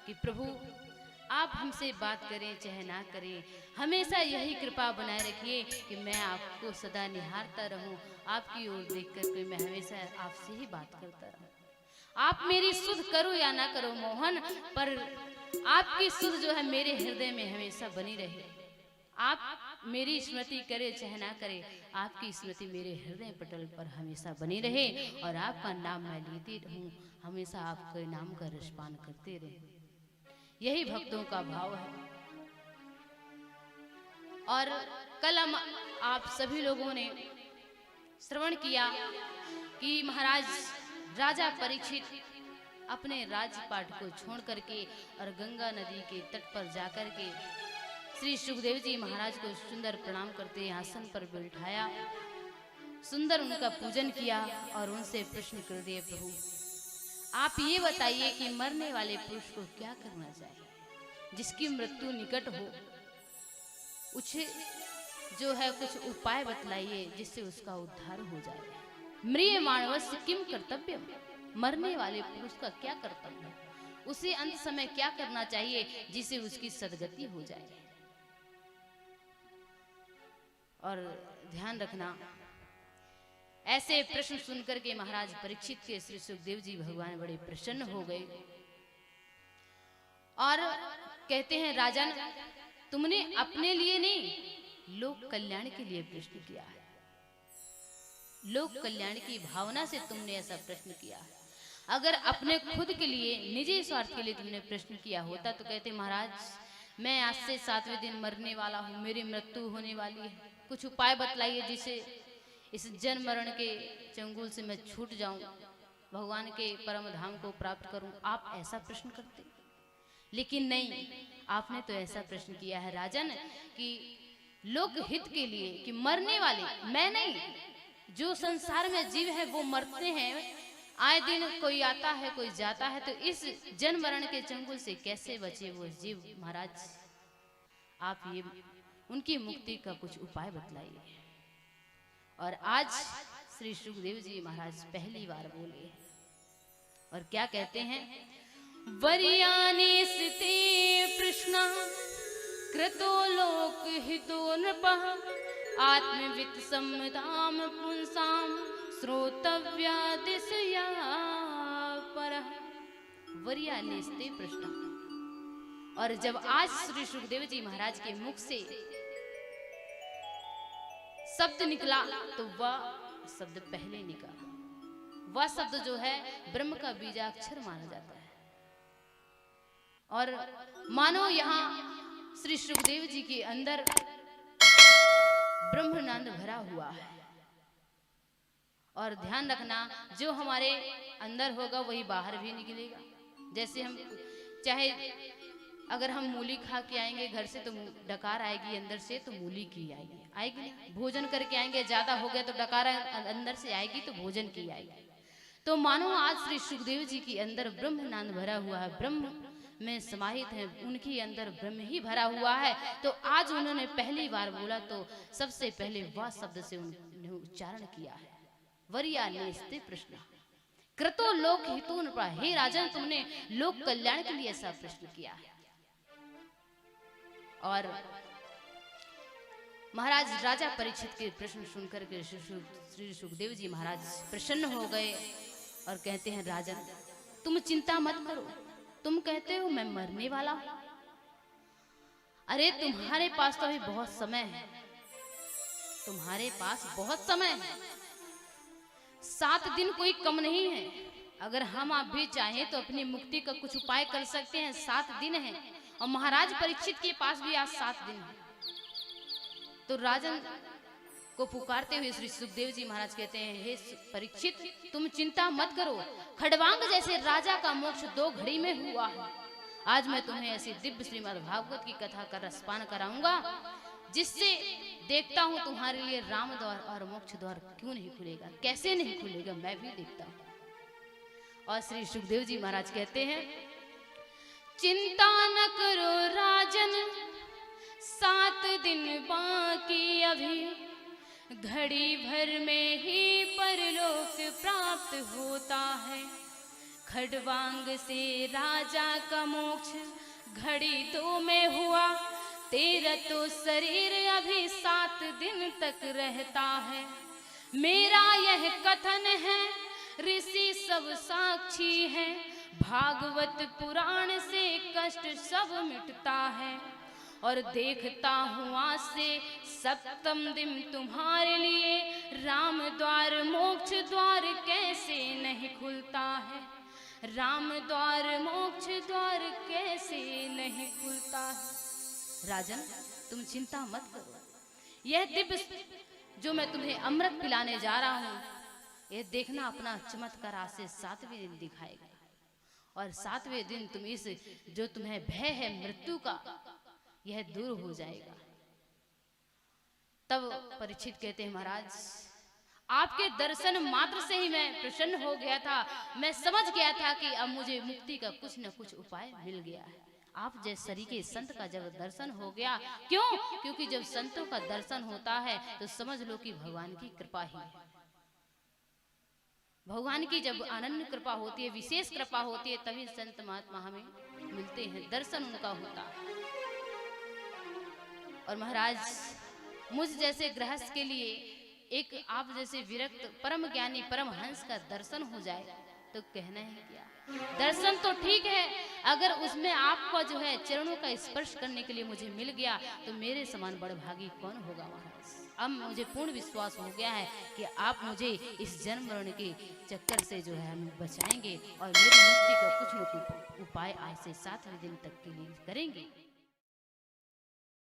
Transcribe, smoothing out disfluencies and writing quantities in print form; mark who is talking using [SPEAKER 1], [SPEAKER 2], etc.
[SPEAKER 1] कि प्रभु आप हमसे बात करें चाहे ना करें, हमेशा यही कृपा बनाए रखिए कि मैं आपको सदा निहारता रहूं, आपकी ओर देख कर मैं हमेशा आपसे ही बात करता रहूं। आप मेरी सुध करो या ना करो मोहन, पर आपकी सुध जो है मेरे हृदय में हमेशा बनी रहे। आप मेरी स्मृति करे चाहे ना करे, आपकी स्मृति मेरे हृदय पटल पर हमेशा बनी रहे और आपका नाम मैं लेती रहूं, हमेशा आपके नाम का रसपान करते रहे। यही भक्तों का भाव है। और कल हम आप सभी लोगों ने श्रवण किया कि महाराज राजा परीक्षित अपने राजपाट को छोड़ करके और गंगा नदी के तट पर जाकर के श्री सुखदेव जी महाराज को सुंदर प्रणाम करते आसन पर बैठाया, सुंदर उनका पूजन किया और उनसे प्रश्न कर दिए, प्रभु आप ये बताइए कि मरने वाले पुरुष को क्या करना चाहिए, जिसकी मृत्यु निकट हो उसे जो है कुछ उपाय बतलाइए जिससे उसका उद्धार हो जाए। मृय मानवस्य किम कर्तव्यम, मरने वाले पुरुष का क्या कर्तव्य है, उसे अंत समय क्या करना चाहिए जिससे उसकी सदगति हो जाए। और ध्यान रखना, ऐसे प्रश्न सुनकर के महाराज परीक्षित के श्री सुखदेव जी भगवान बड़े प्रसन्न हो गए और कहते हैं, राजन तुमने अपने लिए नहीं लोक कल्याण के लिए प्रश्न किया है, लोक कल्याण की भावना से तुमने ऐसा प्रश्न किया है। अगर अपने खुद के लिए निजी स्वार्थ के लिए तुमने प्रश्न किया होता तो कहते, महाराज मैं आज से 7वें दिन मरने वाला हूँ, मेरी मृत्यु होने वाली है, कुछ उपाय बतलाइए जिससे इस जन्म मरण के चंगुल से मैं छूट जाऊं, भगवान के परम धाम को प्राप्त करूं। आप ऐसा प्रश्न करते, लेकिन नहीं, आपने तो ऐसा प्रश्न किया है राजन कि लोक हित के लिए, कि मरने वाले मैं नहीं, जो संसार में जीव है वो मरते हैं, आए दिन कोई आता है कोई जाता है, तो इस जन्म मरण के चंगुल से कैसे बचे वो जीव। महाराज आप ये उनकी मुक्ति का कुछ उपाय बतलाइए। और आज श्री सुखदेव जी महाराज पहली बार बोले और क्या कहते हैं, वरियानि स्ते प्रश्ना कृतो लोक हितो नृपः आत्मवित् सम्मताम पुंसाम श्रोतव्या दिशया परः। वरियानि स्ते प्रश्ना। और जब आज श्री सुखदेव जी महाराज के मुख से शब्द निकला तो वह शब्द पहले निकला, वह शब्द जो है ब्रह्म का बीजाक्षर माना जाता है। और मानो यहाँ श्री सुखदेव जी के अंदर ब्रह्मानंद भरा हुआ है। और ध्यान रखना, जो हमारे अंदर होगा वही बाहर भी निकलेगा। जैसे हम चाहे अगर हम मूली खा के आएंगे घर से तो डकार आएगी अंदर से, तो मूली की आएगी नहीं। भोजन करके आएंगे, ज्यादा हो गया तो डकार अंदर से आएगी तो भोजन की आएगी। तो मानो आज श्री सुखदेव जी के अंदर ब्रह्मानंद भरा हुआ है, ब्रह्म में समाहित है, उनके अंदर ब्रह्म ही भरा हुआ है। तो आज उन्होंने पहली बार बोला तो सबसे पहले वह शब्द से उन्होंने उच्चारण किया है, वरियानि प्रश्न कृतो लोक हितो नृपः। हे राजन तुमने लोक कल्याण के लिए ऐसा प्रश्न किया है। और महाराज राजा परीक्षित के प्रश्न सुनकर के श्री सुखदेव जी महाराज प्रसन्न हो गए और कहते हैं, राजन तुम चिंता मत करो, तुम कहते हो मैं मरने वाला हूं। अरे तुम्हारे पास तो अभी बहुत समय है, तुम्हारे पास बहुत समय है, 7 दिन कोई कम नहीं है। अगर हम आप भी चाहें तो अपनी मुक्ति का कुछ उपाय कर सकते हैं। 7 दिन है और महाराज परीक्षित के पास भी आज 7 दिन है। तो राजन को पुकारते हुए श्री सुखदेव जी महाराज कहते हैं, हे परीक्षित तुम चिंता मत करो, खड़वांग जैसे राजा का मोक्ष 2 घड़ी में हुआ है। आज मैं तुम्हें ऐसी दिव्य श्रीमद् भागवत की कथा का रसपान कराऊंगा जिससे देखता हूं तुम्हारे लिए राम द्वार और मोक्ष द्वार क्यों नहीं खुलेगा, कैसे नहीं खुलेगा, मैं भी देखता हूं। और श्री सुखदेव जी महाराज कहते हैं, चिंता न करो राजन, 7 दिन बाकी अभी, घड़ी भर में ही परलोक प्राप्त होता है। खड़वांग से राजा का मोक्ष घड़ी 2 में हुआ, तेरा तो शरीर अभी 7 दिन तक रहता है। मेरा यह कथन है, ऋषि सब साक्षी है, भागवत पुराण से कष्ट सब मिटता है। और देखता हूँ आज से 7वें दिन तुम्हारे लिए राम द्वार मोक्ष द्वार कैसे नहीं खुलता है, राम द्वार मोक्ष द्वार कैसे नहीं खुलता है। राजन तुम चिंता मत करो, यह दिव्य जो मैं तुम्हें अमृत पिलाने जा रहा हूँ, ये देखना अपना चमत्कार आज से 7वें दिन दिखाएगा। और 7वें दिन तुम इस जो तुम्हें भय है मृत्यु का, यह दूर हो जाएगा। तब परीक्षित कहते हैं, महाराज आपके दर्शन मात्र से ही मैं प्रसन्न हो गया था, मैं समझ गया था कि अब मुझे मुक्ति का कुछ न कुछ उपाय मिल गया है। आप जैसे सरीखे संत का जब दर्शन हो गया, क्यों? क्योंकि जब संतों का दर्शन होता है तो समझ लो कि भगवान की कृपा ही है। भगवान की जब अनन्य कृपा होती है, विशेष कृपा होती है, तभी संत महात्मा हमें मिलते हैं, दर्शन उनका होता है। और महाराज मुझ जैसे गृहस्थ के लिए एक आप जैसे विरक्त परम ज्ञानी परम हंस का दर्शन हो जाए तो कहना है क्या। दर्शन तो ठीक है, अगर उसमें आपका जो है चरणों का स्पर्श करने के लिए मुझे मिल गया तो मेरे समान बड़भागी कौन होगा महाराज। अब मुझे पूर्ण विश्वास हो गया है कि आप मुझे इस जन्म मरण के चक्कर से जो है हमें बचाएंगे और मेरी मुक्ति का कुछ न कुछ उपाय आज से 7वें दिन तक के लिए करेंगे।